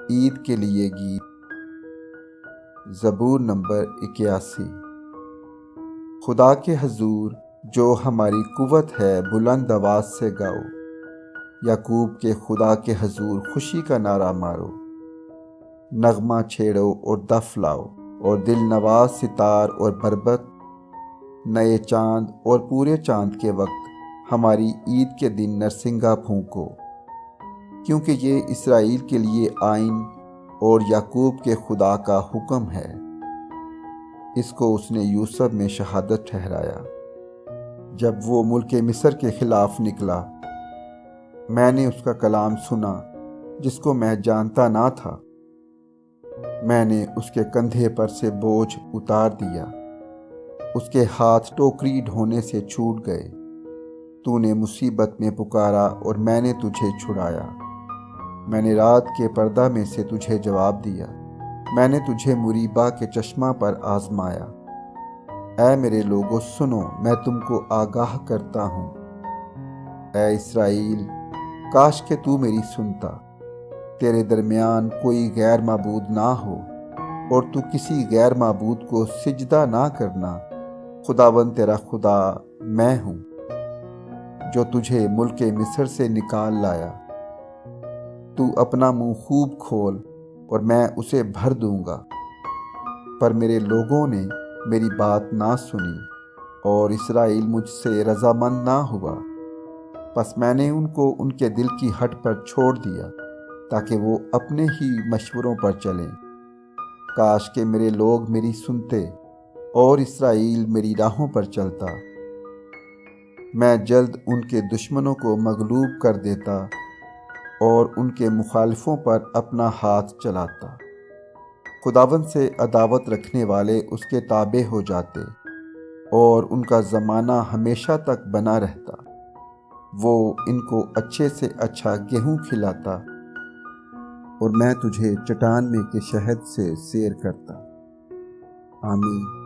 عید کے لیے گیت۔ زبور نمبر 81۔ خدا کے حضور جو ہماری قوت ہے بلند آواز سے گاؤ، یعقوب کے خدا کے حضور خوشی کا نعرہ مارو۔ نغمہ چھیڑو اور دف لاؤ، اور دل نواز ستار اور بربط، نئے چاند اور پورے چاند کے وقت ہماری عید کے دن نرسنگا پھونکو، کیونکہ یہ اسرائیل کے لیے آئین اور یعقوب کے خدا کا حکم ہے۔ اس کو اس نے یوسف میں شہادت ٹھہرایا جب وہ ملک مصر کے خلاف نکلا۔ میں نے اس کا کلام سنا جس کو میں جانتا نہ تھا۔ میں نے اس کے کندھے پر سے بوجھ اتار دیا، اس کے ہاتھ ٹوکری ڈھونے سے چھوٹ گئے۔ تو نے مصیبت میں پکارا اور میں نے تجھے چھڑایا۔ میں نے رات کے پردہ میں سے تجھے جواب دیا، میں نے تجھے مریبہ کے چشمہ پر آزمایا۔ اے میرے لوگو سنو، میں تم کو آگاہ کرتا ہوں۔ اے اسرائیل، کاش کہ تو میری سنتا۔ تیرے درمیان کوئی غیر معبود نہ ہو، اور تو کسی غیر معبود کو سجدہ نہ کرنا۔ خداوند تیرا خدا میں ہوں، جو تجھے ملک مصر سے نکال لایا۔ تو اپنا منہ خوب کھول اور میں اسے بھر دوں گا۔ پر میرے لوگوں نے میری بات نہ سنی، اور اسرائیل مجھ سے رضامند نہ ہوا۔ پس میں نے ان کو ان کے دل کی ہٹ پر چھوڑ دیا، تاکہ وہ اپنے ہی مشوروں پر چلیں۔ کاش کہ میرے لوگ میری سنتے، اور اسرائیل میری راہوں پر چلتا۔ میں جلد ان کے دشمنوں کو مغلوب کر دیتا، اور ان کے مخالفوں پر اپنا ہاتھ چلاتا۔ خداوند سے عداوت رکھنے والے اس کے تابع ہو جاتے، اور ان کا زمانہ ہمیشہ تک بنا رہتا۔ وہ ان کو اچھے سے اچھا گیہوں کھلاتا، اور میں تجھے چٹان میں کے شہد سے سیر کرتا۔ آمین۔